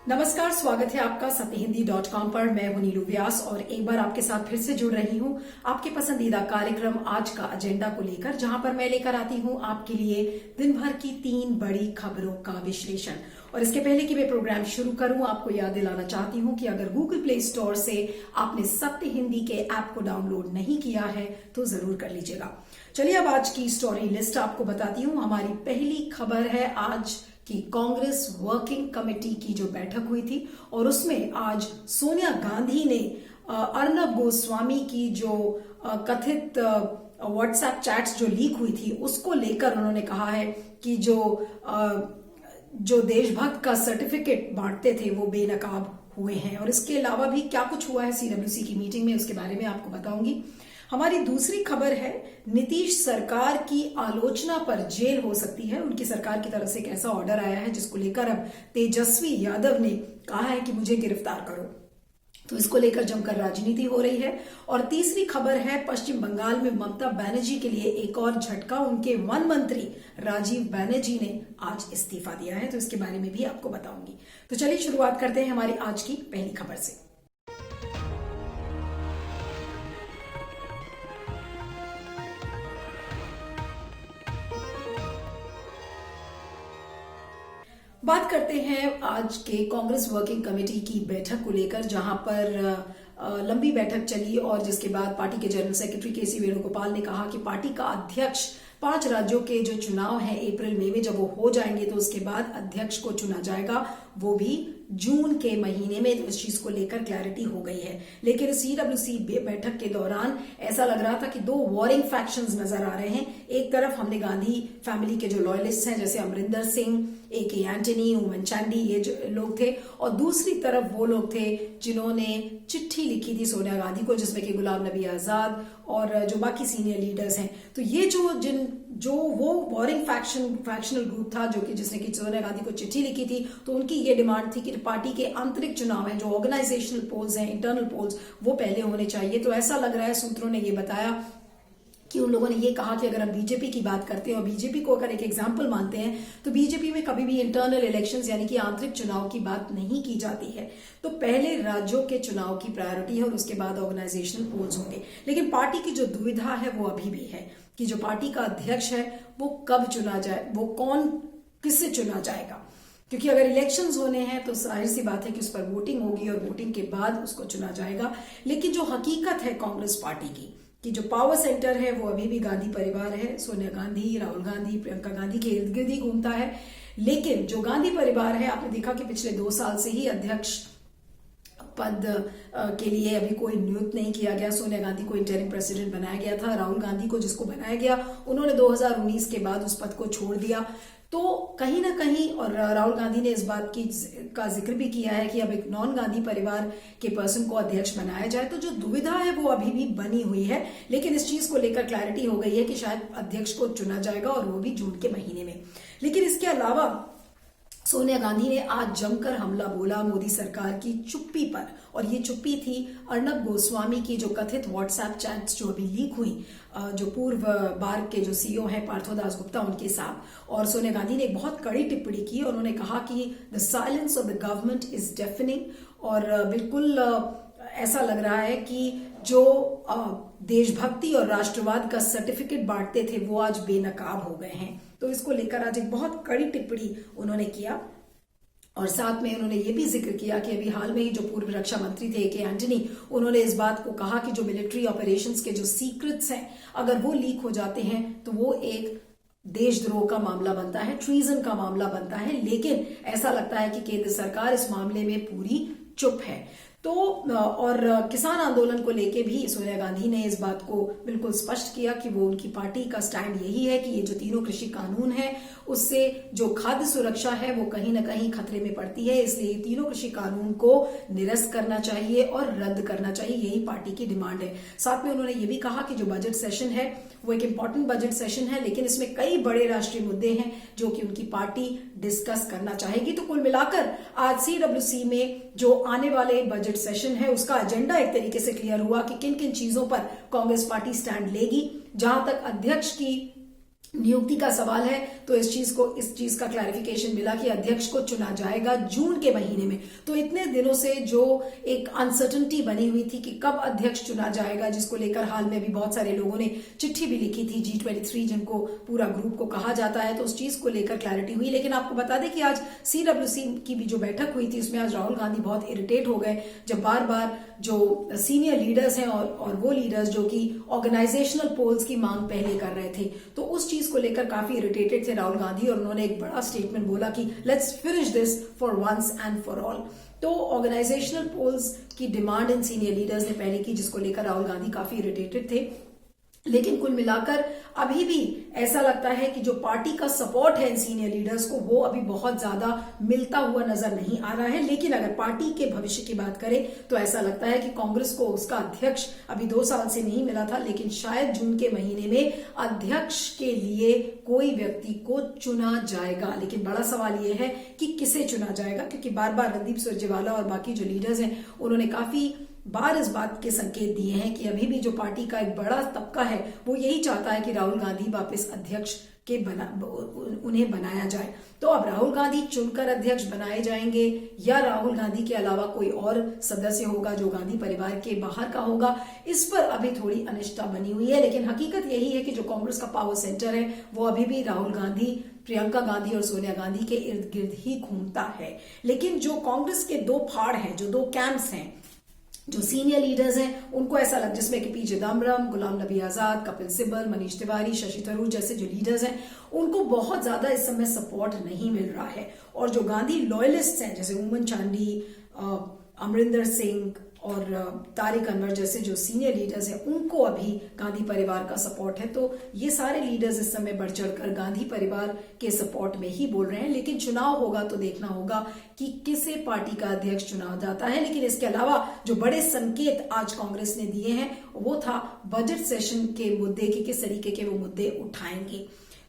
नमस्कार, स्वागत है आपका सत्यहिंदी.com पर। मैं हूं नीलू व्यास और एक बार आपके साथ फिर से जुड़ रही हूं आपके पसंदीदा कार्यक्रम आज का एजेंडा को लेकर, जहां पर मैं लेकर आती हूं आपके लिए दिन भर की 3 बड़ी खबरों का विश्लेषण। और इसके पहले कि मैं प्रोग्राम शुरू करूं, आपको याद दिलाना चाहती हूं कि अगर गूगल प्ले स्टोर से आपने सत्य हिंदी के ऐप को डाउनलोड नहीं किया है तो जरूर कर लीजिएगा। चलिए अब आज की स्टोरी लिस्ट आपको बताती हूं। हमारी पहली खबर है आज कि कांग्रेस वर्किंग कमेटी की जो बैठक हुई थी और उसमें आज सोनिया गांधी ने अर्नब गोस्वामी की जो कथित व्हाट्सएप चैट्स जो लीक हुई थी उसको लेकर उन्होंने कहा है कि जो देशभक्त का सर्टिफिकेट बांटते थे वो बेनकाब हुए हैं। और इसके अलावा भी क्या कुछ हुआ है सीडब्ल्यूसी की मीटिंग में, उसके बारे में आपको बताऊंगी। हमारी दूसरी खबर है नीतीश सरकार की आलोचना पर जेल हो सकती है। उनकी सरकार की तरफ से एक ऐसा ऑर्डर आया है जिसको लेकर अब तेजस्वी यादव ने कहा है कि मुझे गिरफ्तार करो, तो इसको लेकर जमकर राजनीति हो रही है। और तीसरी खबर है पश्चिम बंगाल में ममता बनर्जी के लिए एक और झटका। उनके वन मंत्री राजीव बनर्जी ने आज इस्तीफा दिया है, तो इसके बारे में भी आपको बताऊंगी। तो चलिए शुरुआत करते हैं हमारी आज की पहली खबर से। बात करते हैं आज के कांग्रेस वर्किंग कमेटी की बैठक को लेकर, जहां पर लंबी बैठक चली और जिसके बाद पार्टी के जनरल सेक्रेटरी केसी वेणुगोपाल ने कहा कि पार्टी का अध्यक्ष 5 राज्यों के जो चुनाव है अप्रैल मई में जब वो हो जाएंगे तो उसके बाद अध्यक्ष को चुना जाएगा, वो भी जून के महीने में। तो इस चीज को लेकर क्लैरिटी हो गई है। लेकिन सीडब्ल्यूसी बैठक के दौरान ऐसा लग रहा था कि 2 वॉरिंग फैक्शंस नजर आ रहे हैं। एक तरफ हमने गांधी फैमिली के जो लॉयलिस्ट हैं जैसे Amarinder Singh, A K. Antony, woman Chandy, ये जो लोग थे, और दूसरी तरफ वो लोग थे जिन्होंने चिट्ठी लिखी थी सोनिया गांधी को, जिसमें कि गुलाम नबी आजाद और जो बाकी सीनियर लीडर्स हैं। तो ये जो वो वॉरिंग फैक्शनल ग्रुप था जो कि जिसने कि सोनिया गांधी को चिट्ठी लिखी थी, तो उनकी ये डिमांड थी कि पार्टी के आंतरिक चुनाव हैं, जो ऑर्गेनाइजेशनल पोल्स हैं, इंटरनल पोल्स, वो पहले होने चाहिए। तो ऐसा लग रहा है, सूत्रों ने ये बताया कि उन लोगों ने ये कहा कि अगर हम बीजेपी की बात करते हैं और बीजेपी को अगर एक एग्जाम्पल मानते हैं तो बीजेपी में कभी भी इंटरनल इलेक्शंस यानी कि आंतरिक चुनाव की बात नहीं की जाती है। तो पहले राज्यों के चुनाव की प्रायोरिटी है और उसके बाद ऑर्गेनाइजेशनल पोल्स होंगे। लेकिन पार्टी की जो दुविधा है वो अभी भी है कि जो पार्टी का अध्यक्ष है वो कब चुना जाए, वो कौन किससे चुना जाएगा। क्योंकि अगर इलेक्शंस होने हैं तो जाहिर सी बात है कि उस पर वोटिंग होगी और वोटिंग के बाद उसको चुना जाएगा। लेकिन जो हकीकत है कांग्रेस पार्टी की कि जो पावर सेंटर है वो अभी भी गांधी परिवार है। सोनिया गांधी, राहुल गांधी, प्रियंका गांधी के इर्द गिर्द ही घूमता है। लेकिन जो गांधी परिवार है, आपने देखा कि पिछले 2 साल से ही अध्यक्ष पद के लिए अभी कोई नियुक्त नहीं किया गया। सोनिया गांधी को इंटरिम प्रेसिडेंट बनाया गया था, राहुल गांधी को जिसको बनाया गया उन्होंने 2019 के बाद उस पद को छोड़ दिया। तो कहीं ना कहीं, और राहुल गांधी ने इस बात का जिक्र भी किया है कि अब एक नॉन गांधी परिवार के पर्सन को अध्यक्ष बनाया जाए। तो जो दुविधा है वो अभी भी बनी हुई है। लेकिन इस चीज को लेकर क्लैरिटी हो गई है कि शायद अध्यक्ष को चुना जाएगा और वो भी जून के महीने में। लेकिन इसके अलावा सोनिया गांधी ने आज जमकर हमला बोला मोदी सरकार की चुप्पी पर, और ये चुप्पी थी अर्नब गोस्वामी की जो कथित व्हाट्सएप चैट्स जो अभी लीक हुई, जो पूर्व बार के जो सीईओ हैं पार्थोदास गुप्ता, उनके साथ। और सोनिया गांधी ने एक बहुत कड़ी टिप्पणी की और उन्होंने कहा कि the silence of the government is deafening. और बिल्कुल ऐसा लग रहा है कि जो देशभक्ति और राष्ट्रवाद का सर्टिफिकेट बांटते थे वो आज बेनकाब हो गए हैं। तो इसको लेकर आज एक बहुत कड़ी टिप्पणी उन्होंने किया। और साथ में उन्होंने ये भी जिक्र किया कि अभी हाल में ही जो पूर्व रक्षा मंत्री थे ए.के. एंटनी, उन्होंने इस बात को कहा कि जो मिलिट्री ऑपरेशंस के जो सीक्रेट्स हैं अगर वो लीक हो जाते हैं तो वो एक देशद्रोह का मामला बनता है, ट्रीजन का मामला बनता है। लेकिन ऐसा लगता है कि केंद्र सरकार इस मामले में पूरी चुप है। तो और किसान आंदोलन को लेके भी सोनिया गांधी ने इस बात को बिल्कुल स्पष्ट किया कि वो उनकी पार्टी का स्टैंड यही है कि ये जो तीनों कृषि कानून है उससे जो खाद्य सुरक्षा है वो कहीं ना कहीं खतरे में पड़ती है। इसलिए ये तीनों कृषि कानून को निरस्त करना चाहिए और रद्द करना चाहिए, यही पार्टी की डिमांड है। साथ में उन्होंने ये भी कहा कि जो बजट सेशन है वो एक इंपॉर्टेंट बजट सेशन है, लेकिन इसमें कई बड़े राष्ट्रीय मुद्दे हैं जो कि उनकी पार्टी डिस्कस करना चाहेगी। तो कुल मिलाकर आज सीडब्ल्यूसी में जो आने वाले बजट सेशन है उसका एजेंडा एक तरीके से क्लियर हुआ कि किन किन चीजों पर कांग्रेस पार्टी स्टैंड लेगी। जहां तक अध्यक्ष की नियुक्ति का सवाल है तो इस चीज का क्लैरिफिकेशन मिला कि अध्यक्ष को चुना जाएगा जून के महीने में। तो इतने दिनों से जो एक अनसर्टेनिटी बनी हुई थी कि कब अध्यक्ष चुना जाएगा, जिसको लेकर हाल में भी बहुत सारे लोगों ने चिट्ठी भी लिखी थी G23 जिनको पूरा ग्रुप को कहा जाता है, तो उस चीज को लेकर क्लैरिटी हुई। लेकिन आपको बता दें कि आज CWC की भी जो बैठक हुई थी उसमें आज राहुल गांधी बहुत इरिटेट हो गए, जब बार बार जो सीनियर लीडर्स हैं और वो लीडर्स जो कि ऑर्गेनाइजेशनल पोल्स की मांग पहले कर रहे थे, तो उस चीज को लेकर काफी इरिटेटेड थे राहुल गांधी और उन्होंने एक बड़ा स्टेटमेंट बोला कि let's finish this for once and for all. तो ऑर्गेनाइजेशनल पोल्स की डिमांड इन सीनियर लीडर्स ने पहले की, जिसको लेकर राहुल गांधी काफी इरिटेटेड थे। लेकिन कुल मिलाकर अभी भी ऐसा लगता है कि जो पार्टी का सपोर्ट है इन सीनियर लीडर्स को वो अभी बहुत ज्यादा मिलता हुआ नजर नहीं आ रहा है। लेकिन अगर पार्टी के भविष्य की बात करें तो ऐसा लगता है कि कांग्रेस को उसका अध्यक्ष अभी 2 साल से नहीं मिला था, लेकिन शायद जून के महीने में अध्यक्ष के लिए कोई व्यक्ति को चुना जाएगा। लेकिन बड़ा सवाल यह है कि किसे चुना जाएगा, क्योंकि बार बार रणदीप सुरजेवाला और बाकी जो लीडर्स हैं उन्होंने काफी बार इस बात के संकेत दिए हैं कि अभी भी जो पार्टी का एक बड़ा तबका है वो यही चाहता है कि राहुल गांधी वापस अध्यक्ष के उन्हें बनाया जाए। तो अब राहुल गांधी चुनकर अध्यक्ष बनाए जाएंगे या राहुल गांधी के अलावा कोई और सदस्य होगा जो गांधी परिवार के बाहर का होगा, इस पर अभी थोड़ी अनिश्चितता बनी हुई है। लेकिन हकीकत यही है कि जो कांग्रेस का पावर सेंटर है वो अभी भी राहुल गांधी, प्रियंका गांधी और सोनिया गांधी के इर्द गिर्द ही घूमता है। लेकिन जो कांग्रेस के 2 फाड़ हैं, जो 2 कैंप्स हैं, जो सीनियर लीडर्स हैं उनको ऐसा लग, जिसमें कि पी चिदम्बरम, गुलाम नबी आजाद, कपिल सिब्बल, मनीष तिवारी, शशि थरूर जैसे जो लीडर्स हैं उनको बहुत ज्यादा इस समय सपोर्ट नहीं मिल रहा है। और जो गांधी लॉयलिस्ट हैं जैसे उमन चांडी, अमरिंदर सिंह और तारिक अनवर जैसे जो सीनियर लीडर्स हैं उनको अभी गांधी परिवार का सपोर्ट है। तो ये सारे लीडर्स इस समय बढ़ चढ़कर गांधी परिवार के सपोर्ट में ही बोल रहे हैं। लेकिन चुनाव होगा तो देखना होगा कि किसे पार्टी का अध्यक्ष चुना जाता है। लेकिन इसके अलावा जो बड़े संकेत आज कांग्रेस ने दिए हैं वो था बजट सेशन के मुद्दे की, किस तरीके के वो मुद्दे उठाएंगे,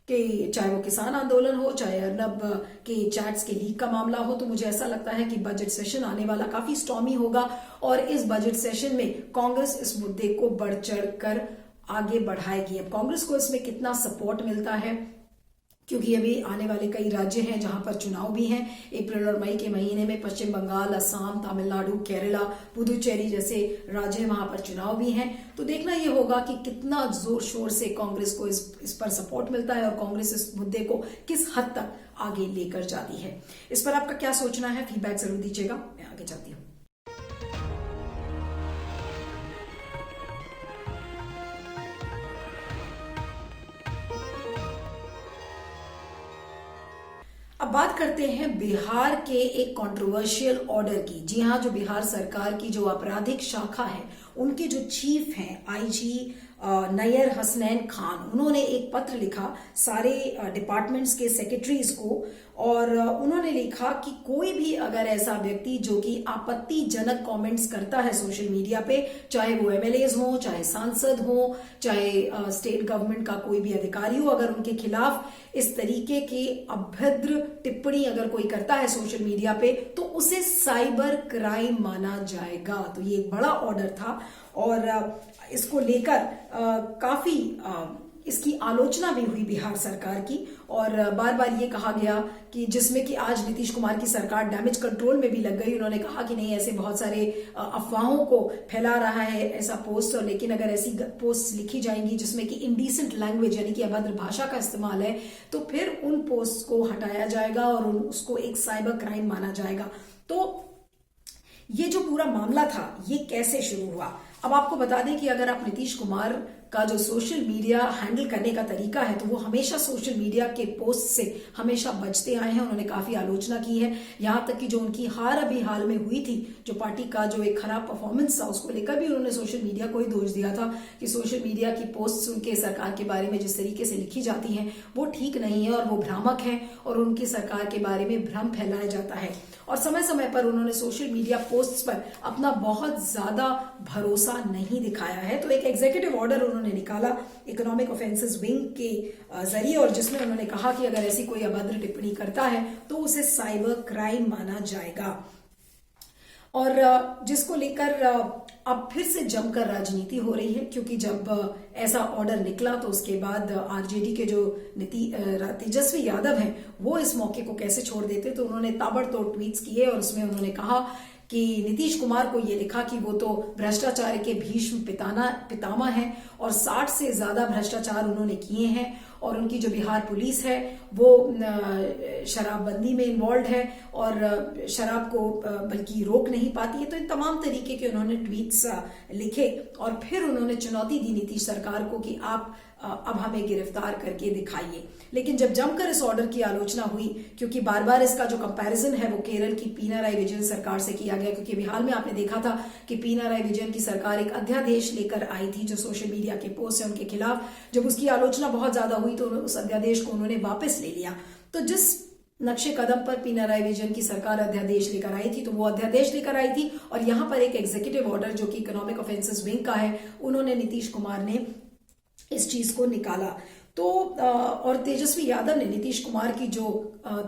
कि चाहे वो किसान आंदोलन हो, चाहे अर्नब के चैट्स के लीक का मामला हो। तो मुझे ऐसा लगता है कि बजट सेशन आने वाला काफी स्टॉर्मी होगा और इस बजट सेशन में कांग्रेस इस मुद्दे को बढ़ चढ़ कर आगे बढ़ाएगी। अब कांग्रेस को इसमें कितना सपोर्ट मिलता है, क्योंकि अभी आने वाले कई राज्य हैं जहां पर चुनाव भी हैं। अप्रैल और मई के महीने में पश्चिम बंगाल, असम, तमिलनाडु, केरला, पुदुचेरी जैसे राज्य वहां पर चुनाव भी हैं। तो देखना यह होगा कि कितना जोर शोर से कांग्रेस को इस पर सपोर्ट मिलता है और कांग्रेस इस मुद्दे को किस हद तक आगे लेकर जाती है। इस पर आपका क्या सोचना है, फीडबैक जरूर दीजिएगा। मैं आगे चलती हूँ। अब बात करते हैं बिहार के एक कंट्रोवर्शियल ऑर्डर की। जी हां, जो बिहार सरकार की जो आपराधिक शाखा है उनके जो चीफ हैं आईजी नैयर हसनैन खान, उन्होंने एक पत्र लिखा सारे डिपार्टमेंट्स के सेक्रेटरीज को और उन्होंने लिखा कि कोई भी अगर ऐसा व्यक्ति जो कि आपत्तिजनक कमेंट्स करता है सोशल मीडिया पे, चाहे वो एमएलएज हो, चाहे सांसद हो, चाहे स्टेट गवर्नमेंट का कोई भी अधिकारी हो, अगर उनके खिलाफ इस तरीके की अभद्र टिप्पणी अगर कोई करता है सोशल मीडिया पे तो उसे साइबर क्राइम माना जाएगा। तो ये एक बड़ा ऑर्डर था और इसको लेकर काफी इसकी आलोचना भी हुई बिहार सरकार की और बार बार ये कहा गया कि जिसमें कि आज नीतीश कुमार की सरकार डैमेज कंट्रोल में भी लग गई। उन्होंने कहा कि नहीं, ऐसे बहुत सारे अफवाहों को फैला रहा है ऐसा पोस्ट, और लेकिन अगर ऐसी पोस्ट लिखी जाएंगी जिसमें कि इंडिसेंट लैंग्वेज यानी कि अभद्र भाषा का इस्तेमाल है तो फिर उन पोस्ट को हटाया जाएगा और उसको एक साइबर क्राइम माना जाएगा। तो ये जो पूरा मामला था ये कैसे शुरू हुआ, अब आपको बता दें कि अगर आप नीतीश कुमार का जो सोशल मीडिया हैंडल करने का तरीका है तो वो हमेशा सोशल मीडिया के पोस्ट से हमेशा बचते आए हैं। उन्होंने काफी आलोचना की है, यहां तक कि जो उनकी हार अभी हाल में हुई थी, जो पार्टी का जो एक खराब परफॉर्मेंस था उसको लेकर भी उन्होंने सोशल मीडिया को ही दोष दिया था कि सोशल मीडिया की पोस्ट उनके सरकार के बारे में जिस तरीके से लिखी जाती हैं वो ठीक नहीं है और वो भ्रामक है और उनकी सरकार के बारे में भ्रम फैलाया जाता है। और समय समय पर उन्होंने सोशल मीडिया पोस्ट्स पर अपना बहुत ज्यादा भरोसा नहीं दिखाया है। तो एक एग्जीक्यूटिव ऑर्डर उन्होंने निकाला इकोनॉमिक ऑफेंसेस विंग के जरिए और जिसमें उन्होंने कहा कि अगर ऐसी कोई अभद्र टिप्पणी करता है तो उसे साइबर क्राइम माना जाएगा। और जिसको लेकर अब फिर से जमकर राजनीति हो रही है, क्योंकि जब ऐसा ऑर्डर निकला तो उसके बाद आरजेडी के जो तेजस्वी यादव हैं वो इस मौके को कैसे छोड़ देते। तो उन्होंने ताबड़तोड़ ट्वीट्स किए और उसमें उन्होंने कहा कि नीतीश कुमार को ये लिखा कि वो तो भ्रष्टाचार के भीष्म पितामह हैं और 60 से ज्यादा भ्रष्टाचार उन्होंने किए हैं और उनकी जो बिहार पुलिस है वो शराबबंदी में इन्वॉल्व है और शराब को बल्कि रोक नहीं पाती है। तो इन तमाम तरीके के उन्होंने ट्वीट्स लिखे और फिर उन्होंने चुनौती दी नीतीश सरकार को कि आप अब हमें गिरफ्तार करके दिखाइए। लेकिन जब जमकर इस ऑर्डर की आलोचना हुई, क्योंकि बार बार इसका जो कंपैरिजन है वो केरल की पिनाराई विजयन सरकार से किया गया, क्योंकि बिहार में आपने देखा था कि पिनाराई विजयन की सरकार एक अध्यादेश लेकर आई थी जो सोशल मीडिया के पोस्ट है उनके खिलाफ। जब उसकी आलोचना बहुत ज्यादा हुई तो उस अध्यादेश को उन्होंने वापस ले लिया। तो जिस नक्शे कदम पर पिनाराई विजयन की सरकार अध्यादेश लेकर आई थी तो वो अध्यादेश लेकर आई थी और यहाँ पर एक एग्जीक्यूटिव ऑर्डर जो कि इकोनॉमिक ऑफेंसेस विंग का है, उन्होंने नीतीश कुमार ने इस चीज को निकाला। तो और तेजस्वी यादव ने नीतीश कुमार की जो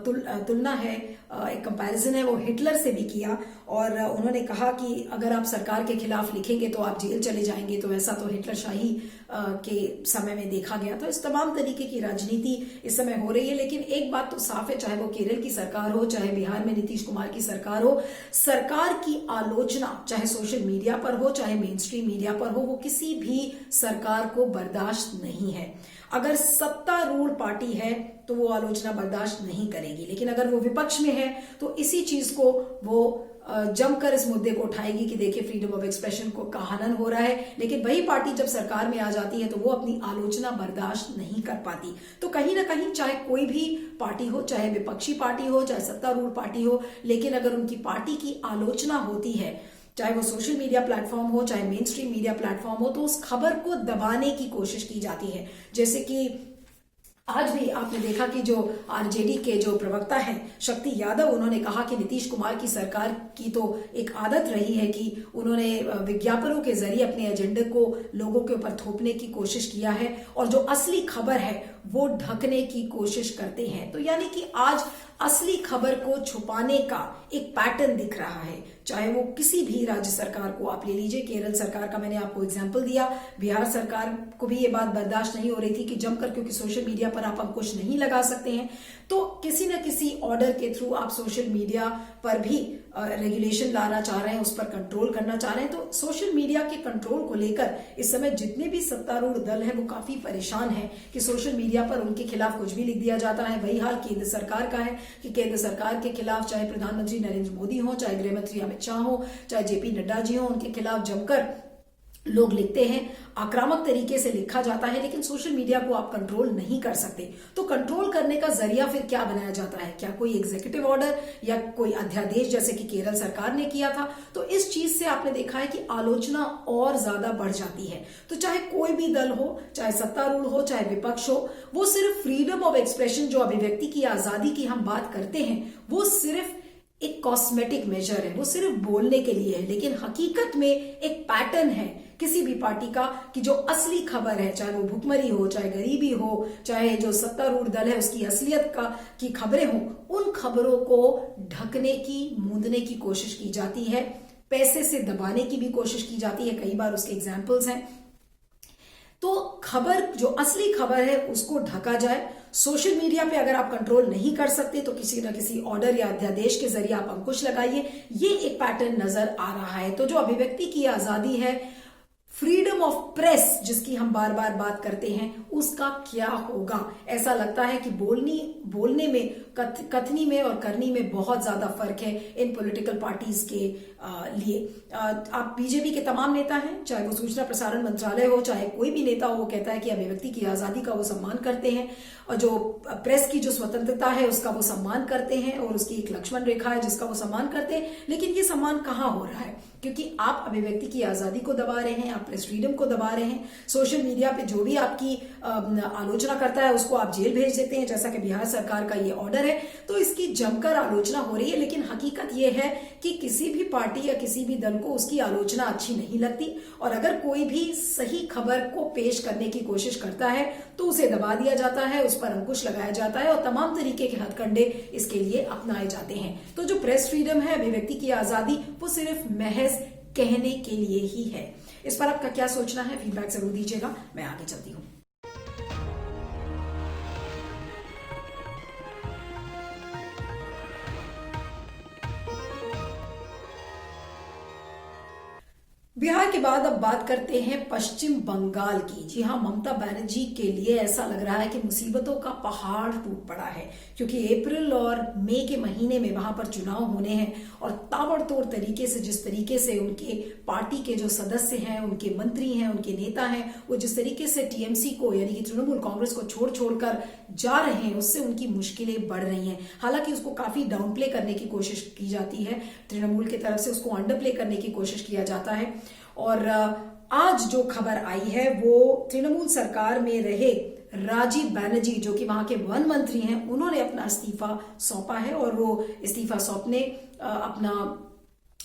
तुलना है, एक कंपैरिजन है, वो हिटलर से भी किया और उन्होंने कहा कि अगर आप सरकार के खिलाफ लिखेंगे तो आप जेल चले जाएंगे। तो ऐसा तो हिटलर शाही के समय में देखा गया। तो इस तमाम तरीके की राजनीति इस समय हो रही है। लेकिन एक बात तो साफ है, चाहे वो केरल की सरकार हो, चाहे बिहार में नीतीश कुमार की सरकार हो, सरकार की आलोचना चाहे सोशल मीडिया पर हो चाहे मेन स्ट्रीम मीडिया पर हो, वो किसी भी सरकार को बर्दाश्त नहीं है। अगर सत्तारूढ़ पार्टी है तो वो आलोचना बर्दाश्त नहीं करेगी, लेकिन अगर वो विपक्ष में है तो इसी चीज को वो जमकर इस मुद्दे को उठाएगी कि देखिए फ्रीडम ऑफ एक्सप्रेशन को का हनन हो रहा है। लेकिन वही पार्टी जब सरकार में आ जाती है तो वो अपनी आलोचना बर्दाश्त नहीं कर पाती। तो कहीं ना कहीं चाहे कोई भी पार्टी हो, चाहे विपक्षी पार्टी हो, चाहे सत्तारूढ़ पार्टी हो, लेकिन अगर उनकी पार्टी की आलोचना होती है, चाहे वो सोशल मीडिया प्लेटफॉर्म हो चाहे मेन स्ट्रीम मीडिया प्लेटफॉर्म हो, तो उस खबर को दबाने की कोशिश की जाती है। जैसे कि आज भी आपने देखा कि जो आरजेडी के जो प्रवक्ता हैं शक्ति यादव, उन्होंने कहा कि नीतीश कुमार की सरकार की तो एक आदत रही है कि उन्होंने विज्ञापनों के जरिए अपने एजेंडे को लोगों के ऊपर थोपने की कोशिश किया है और जो असली खबर है वो ढकने की कोशिश करते हैं। तो यानी कि आज असली खबर को छुपाने का एक पैटर्न दिख रहा है, चाहे वो किसी भी राज्य सरकार को आप ले लीजिए। केरल सरकार का मैंने आपको एग्जांपल दिया, बिहार सरकार को भी ये बात बर्दाश्त नहीं हो रही थी कि जमकर, क्योंकि सोशल मीडिया पर आप अंकुश नहीं लगा सकते हैं, तो किसी न किसी ऑर्डर के थ्रू आप सोशल मीडिया पर भी रेगुलेशन लाना चाह रहे हैं, उस पर कंट्रोल करना चाह रहे हैं। तो सोशल मीडिया के कंट्रोल को लेकर इस समय जितने भी सत्तारूढ़ दल है वो काफी परेशान है कि सोशल मीडिया पर उनके खिलाफ कुछ भी लिख दिया जाता है। वही हाल केंद्र सरकार का है कि केंद्र सरकार के खिलाफ चाहे प्रधानमंत्री नरेंद्र मोदी हो, चाहे गृह मंत्री अमित शाह हो, चाहे जेपी नड्डा जी हो, उनके खिलाफ जमकर लोग लिखते हैं, आक्रामक तरीके से लिखा जाता है। लेकिन सोशल मीडिया को आप कंट्रोल नहीं कर सकते। तो कंट्रोल करने का जरिया फिर क्या बनाया जाता है? क्या कोई एग्जीक्यूटिव ऑर्डर या कोई अध्यादेश जैसे कि केरल सरकार ने किया था? तो इस चीज से आपने देखा है कि आलोचना और ज्यादा बढ़ जाती है। तो चाहे कोई भी दल हो, चाहे सत्तारूढ़ हो चाहे विपक्ष हो, वो सिर्फ फ्रीडम ऑफ एक्सप्रेशन, जो अभिव्यक्ति की आजादी की हम बात करते हैं, वो सिर्फ एक कॉस्मेटिक मेजर है, वो सिर्फ बोलने के लिए है। लेकिन हकीकत में एक पैटर्न है किसी भी पार्टी का कि जो असली खबर है, चाहे वो भुखमरी हो, चाहे गरीबी हो, चाहे जो सत्तारूढ़ दल है उसकी असलियत की खबरें हो, उन खबरों को ढकने की, मूंदने की कोशिश की जाती है, पैसे से दबाने की भी कोशिश की जाती है। कई बार उसके एग्जाम्पल्स हैं। तो खबर, जो असली खबर है उसको ढका जाए। सोशल मीडिया पे अगर आप कंट्रोल नहीं कर सकते तो किसी न किसी ऑर्डर या अध्यादेश के जरिए आप अंकुश लगाइए। ये एक पैटर्न नजर आ रहा है। तो जो अभिव्यक्ति की आजादी है, फ्रीडम ऑफ प्रेस जिसकी हम बार बार बात करते हैं, उसका क्या होगा? ऐसा लगता है कि बोलने में, कथनी में और करनी में बहुत ज्यादा फर्क है इन पॉलिटिकल पार्टीज के लिए। आप बीजेपी के तमाम नेता हैं, चाहे वो सूचना प्रसारण मंत्रालय हो, चाहे कोई भी नेता हो, वो कहता है कि अभिव्यक्ति की आजादी का वो सम्मान करते हैं और जो प्रेस की जो स्वतंत्रता है उसका वो सम्मान करते हैं और उसकी एक लक्ष्मण रेखा है जिसका वो सम्मान करते हैं। लेकिन ये सम्मान कहाँ हो रहा है? क्योंकि आप अभिव्यक्ति की आजादी को दबा रहे हैं, आप आप प्रेस फ्रीडम को दबा रहे हैं, सोशल मीडिया पे जो भी आपकी आलोचना करता है उसको आप जेल भेज देते हैं, जैसा कि बिहार सरकार का ये ऑर्डर है। तो इसकी जमकर आलोचना हो रही है, लेकिन हकीकत ये है कि किसी भी पार्टी या किसी भी दल को उसकी आलोचना अच्छी नहीं लगती, और अगर कोई भी सही खबर को पेश करने की कोशिश करता है तो उसे दबा दिया जाता है, उस पर अंकुश लगाया जाता है और तमाम तरीके के हथकंडे इसके लिए अपनाए जाते हैं। तो जो प्रेस फ्रीडम है, अभिव्यक्ति की आजादी, वो सिर्फ महज कहने के लिए ही है। इस पर आपका क्या सोचना है, फीडबैक जरूर दीजिएगा। मैं आगे चलती हूँ। बिहार के बाद अब बात करते हैं पश्चिम बंगाल की। जी हां, ममता बनर्जी के लिए ऐसा लग रहा है कि मुसीबतों का पहाड़ टूट पड़ा है, क्योंकि अप्रैल और मई के महीने में वहां पर चुनाव होने हैं और ताबड़तोड़ तरीके से, जिस तरीके से उनके पार्टी के जो सदस्य हैं, उनके मंत्री हैं, उनके नेता हैं, वो जिस तरीके से टीएमसी को यानी कि तृणमूल कांग्रेस को छोड़ छोड़कर जा रहे हैं, उससे उनकी मुश्किलें बढ़ रही हैं। हालांकि उसको काफी डाउन प्ले करने की कोशिश की जाती है, तृणमूल की तरफ से उसको अंडर प्ले करने की कोशिश किया जाता है। और आज जो खबर आई है वो तृणमूल सरकार में रहे राजीव बनर्जी, जो कि वहां के वन मंत्री हैं, उन्होंने अपना इस्तीफा सौंपा है। और वो इस्तीफा सौंपने अपना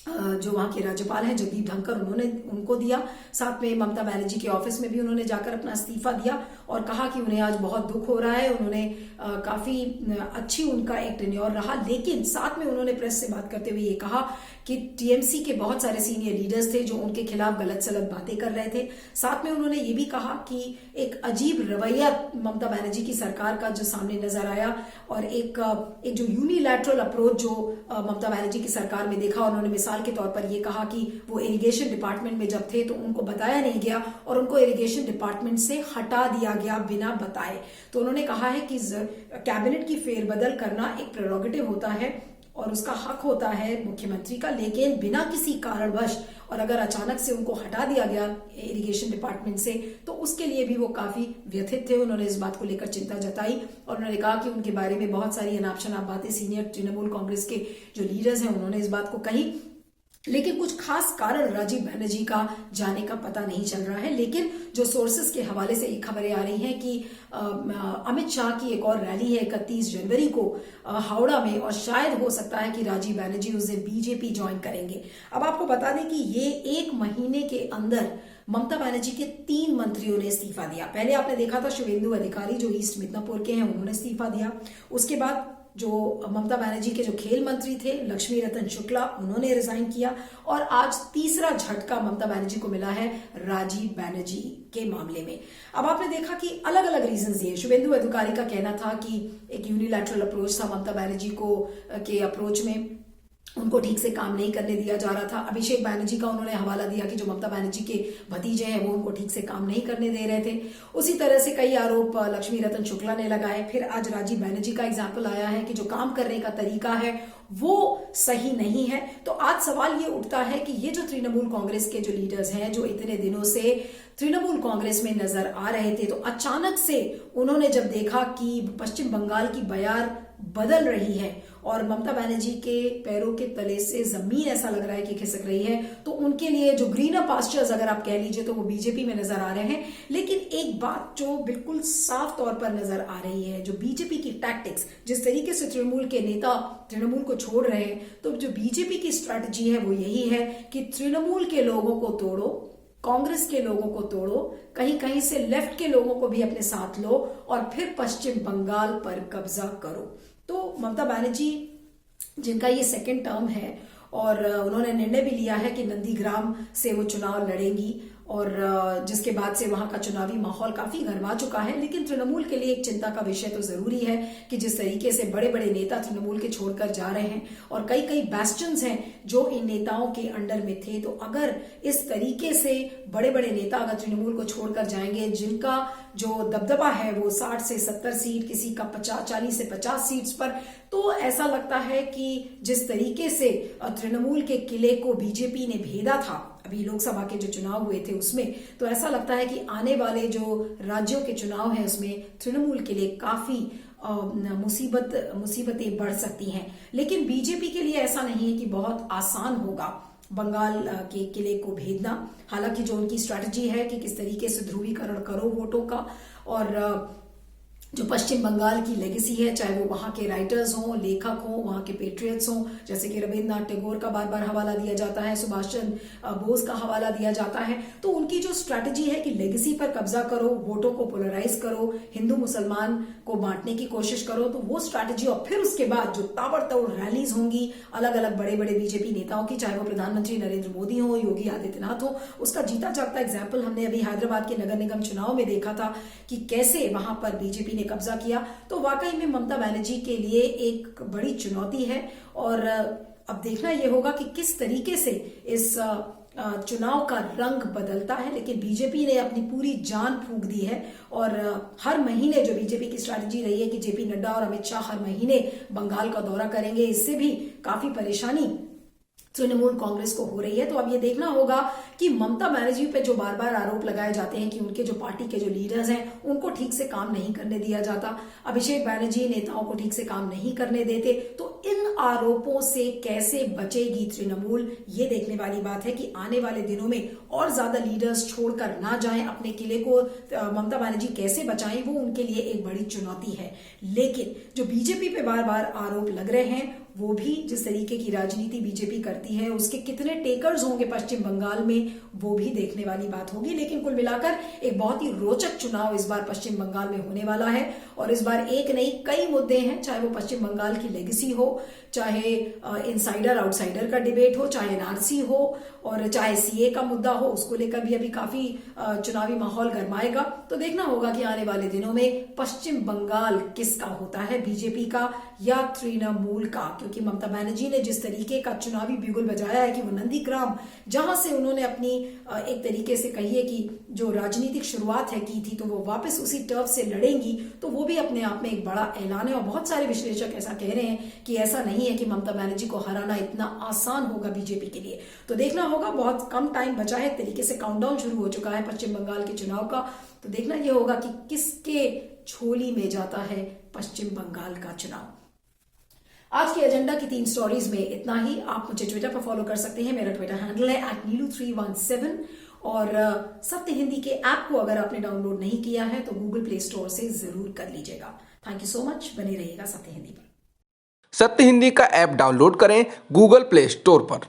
जो वहां के राज्यपाल हैं जगदीप धनखड़, उन्होंने उनको दिया। साथ में ममता बनर्जी के ऑफिस में भी उन्होंने जाकर अपना इस्तीफा दिया और कहा कि उन्हें आज बहुत दुख हो रहा है। उन्होंने काफी अच्छी उनका एक टेन्योर रहा, लेकिन साथ में उन्होंने प्रेस से बात करते हुए ये कहा कि टीएमसी के बहुत सारे सीनियर लीडर्स थे जो उनके खिलाफ गलत सलत बातें कर रहे थे। साथ में उन्होंने ये भी कहा कि एक अजीब रवैया ममता बनर्जी की सरकार का जो सामने नजर आया और एक जो यूनिलैटरल अप्रोच जो ममता बनर्जी की सरकार में देखा। उन्होंने मिसाल के तौर पर यह कहा कि वो इरिगेशन डिपार्टमेंट में जब थे तो उनको बताया नहीं गया और उनको इरिगेशन डिपार्टमेंट से हटा दिया गया बिना बताए। तो उन्होंने कहा है कि कैबिनेट की फेरबदल करना एक प्रेरोगेटिव होता है और उसका हक होता है मुख्यमंत्री का, लेकिन बिना किसी कारणवश और अगर अचानक से उनको हटा दिया गया इरिगेशन डिपार्टमेंट से तो उसके लिए भी वो काफी व्यथित थे। उन्होंने इस बात को लेकर चिंता जताई और उन्होंने कहा कि उनके बारे में बहुत सारी अनाप शनाप बातें सीनियर तृणमूल कांग्रेस के जो लीडर्स हैं उन्होंने इस बात को कही, लेकिन कुछ खास कारण राजीव बनर्जी का जाने का पता नहीं चल रहा है। लेकिन जो सोर्सेस के हवाले से ये खबरें आ रही हैं कि अमित शाह की एक और रैली है 31 जनवरी को हावड़ा में और शायद हो सकता है कि राजीव बनर्जी उस दिन बीजेपी ज्वाइन करेंगे। अब आपको बता दें कि ये एक महीने के अंदर ममता बनर्जी के 3 मंत्रियों ने इस्तीफा दिया। पहले आपने देखा था शुभेंदु अधिकारी जो ईस्ट मिदनापुर के हैं, उन्होंने इस्तीफा दिया। उसके बाद जो ममता बनर्जी के जो खेल मंत्री थे लक्ष्मी रतन शुक्ला, उन्होंने रिजाइन किया और आज तीसरा झटका ममता बनर्जी को मिला है राजीव बनर्जी के मामले में। अब आपने देखा कि अलग अलग रीजंस दिए। शुभेंदु अधिकारी का कहना था कि एक यूनिलैटरल अप्रोच था ममता बनर्जी को के अप्रोच में, उनको ठीक से काम नहीं करने दिया जा रहा था। अभिषेक बनर्जी का उन्होंने हवाला दिया कि जो ममता बनर्जी के भतीजे हैं वो उनको ठीक से काम नहीं करने दे रहे थे। उसी तरह से कई आरोप लक्ष्मी रतन शुक्ला ने लगाए। फिर आज राजीव बनर्जी का एग्जाम्पल आया है कि जो काम करने का तरीका है वो सही नहीं है। तो आज सवाल ये उठता है कि ये जो तृणमूल कांग्रेस के जो लीडर्स हैं जो इतने दिनों से तृणमूल कांग्रेस में नजर आ रहे थे, तो अचानक से उन्होंने जब देखा कि पश्चिम बंगाल की बयार बदल रही है और ममता बनर्जी के पैरों के तले से जमीन ऐसा लग रहा है कि खिसक रही है, तो उनके लिए जो ग्रीनर पास्चर्स अगर आप कह लीजिए तो वो बीजेपी में नजर आ रहे हैं। लेकिन एक बात जो बिल्कुल साफ तौर पर नजर आ रही है, जो बीजेपी की टैक्टिक्स, जिस तरीके से तृणमूल के नेता तृणमूल को छोड़ रहे हैं, तो जो बीजेपी की स्ट्रैटेजी है वो यही है कि तृणमूल के लोगों को तोड़ो, कांग्रेस के लोगों को तोड़ो, कहीं कहीं से लेफ्ट के लोगों को भी अपने साथ लो और फिर पश्चिम बंगाल पर कब्जा करो। तो ममता बनर्जी जिनका ये सेकंड टर्म है और उन्होंने निर्णय भी लिया है कि नंदीग्राम से वो चुनाव लड़ेंगी और जिसके बाद से वहां का चुनावी माहौल काफी गरमा चुका है। लेकिन तृणमूल के लिए एक चिंता का विषय तो जरूरी है कि जिस तरीके से बड़े बड़े नेता तृणमूल के छोड़कर जा रहे हैं और कई कई बैस्टन्स हैं जो इन नेताओं के अंडर में थे, तो अगर इस तरीके से बड़े बड़े नेता अगर तृणमूल को छोड़कर जाएंगे, जिनका जो दबदबा है वो 60 से 70 सीट, किसी का 40 से 50 सीट्स पर, तो ऐसा लगता है कि जिस तरीके से तृणमूल के किले को बीजेपी ने भेदा था अभी लोकसभा के जो चुनाव हुए थे उसमें, तो ऐसा लगता है कि आने वाले जो राज्यों के चुनाव हैं उसमें तृणमूल के लिए काफी मुसीबतें बढ़ सकती हैं। लेकिन बीजेपी के लिए ऐसा नहीं है कि बहुत आसान होगा बंगाल के किले को भेदना। हालांकि जो उनकी स्ट्रैटेजी है कि किस तरीके से ध्रुवीकरण करो वोटों का, और जो पश्चिम बंगाल की लेगेसी है, चाहे वो वहां के राइटर्स हों, लेखक हों, वहां के पेट्रियट्स हों, जैसे कि रविन्द्रनाथ टैगोर का बार बार हवाला दिया जाता है, सुभाष चंद्र बोस का हवाला दिया जाता है, तो उनकी जो स्ट्रैटेजी है कि लेगेसी पर कब्जा करो, वोटों को पोलराइज करो, हिंदू मुसलमान को बांटने की कोशिश करो, तो वो स्ट्रैटेजी, और फिर उसके बाद जो ताबड़तोड़ रैलीज होंगी अलग अलग बड़े बड़े बीजेपी नेताओं की, चाहे वो प्रधानमंत्री नरेंद्र मोदी हो, योगी आदित्यनाथ हो, उसका जीता जागता एग्जाम्पल हमने अभी हैदराबाद के नगर निगम चुनाव में देखा था कि कैसे वहां पर बीजेपी ने कब्जा किया। तो वाकई में ममता बनर्जी के लिए एक बड़ी चुनौती है, और अब देखना यह होगा कि किस तरीके से इस चुनाव का रंग बदलता है। लेकिन बीजेपी ने अपनी पूरी जान फूंक दी है, और हर महीने जो बीजेपी की स्ट्रैटेजी रही है कि जेपी नड्डा और अमित शाह हर महीने बंगाल का दौरा करेंगे, इससे भी काफी परेशानी तृणमूल कांग्रेस को हो रही है। तो अब ये देखना होगा कि ममता बनर्जी पे जो बार बार आरोप लगाए जाते हैं कि उनके जो पार्टी के जो लीडर्स हैं उनको ठीक से काम नहीं करने दिया जाता, अभिषेक बनर्जी नेताओं को ठीक से काम नहीं करने देते, तो इन आरोपों से कैसे बचेगी तृणमूल, ये देखने वाली बात है कि आने वाले दिनों में और ज्यादा लीडर्स छोड़कर ना जाएं, अपने किले को ममता बनर्जी कैसे बचाएं, वो उनके लिए एक बड़ी चुनौती है। लेकिन जो बीजेपी पे बार बार आरोप लग रहे हैं, वो भी जिस तरीके की राजनीति बीजेपी करती है, उसके कितने टेकर्स होंगे पश्चिम बंगाल में, वो भी देखने वाली बात होगी। लेकिन कुल मिलाकर एक बहुत ही रोचक चुनाव इस बार पश्चिम बंगाल में होने वाला है, और इस बार एक नहीं कई मुद्दे हैं, चाहे वो पश्चिम बंगाल की लेगेसी हो, चाहे इनसाइडर आउटसाइडर का डिबेट हो, चाहे एनआरसी हो, और चाहे सीए का मुद्दा हो, उसको लेकर भी अभी काफी चुनावी माहौल गरमाएगा। तो देखना होगा कि आने वाले दिनों में पश्चिम बंगाल किसका होता है, बीजेपी का या तृणमूल का, क्योंकि ममता बनर्जी ने जिस तरीके का चुनावी बिगुल बजाया है कि वो नंदीग्राम, जहां से उन्होंने अपनी एक तरीके से कहिए कि जो राजनीतिक शुरुआत है की थी, तो वो वापस उसी टर्फ से लड़ेंगी, तो वो भी अपने आप में एक बड़ा ऐलान है। और बहुत सारे विश्लेषक ऐसा कह रहे हैं कि ऐसा नहीं है कि ममता बनर्जी को हराना इतना आसान होगा बीजेपी के लिए। तो देखना होगा, बहुत कम टाइम बचा है, एक तरीके से काउंटडाउन शुरू हो चुका है पश्चिम बंगाल के चुनाव का। तो देखना यह होगा कि किसके झोली में जाता है पश्चिम बंगाल का चुनाव। आज के एजेंडा की 3 स्टोरीज में इतना ही। आप मुझे ट्विटर पर फॉलो कर सकते हैं, मेरा ट्विटर हैंडल है @neelu317, और सत्य हिंदी के ऐप को अगर आपने डाउनलोड नहीं किया है तो गूगल प्ले स्टोर से जरूर कर लीजिएगा। थैंक यू सो मच, बने रहिएगा सत्य हिंदी पर। सत्य हिंदी का ऐप डाउनलोड करें गूगल प्ले स्टोर पर।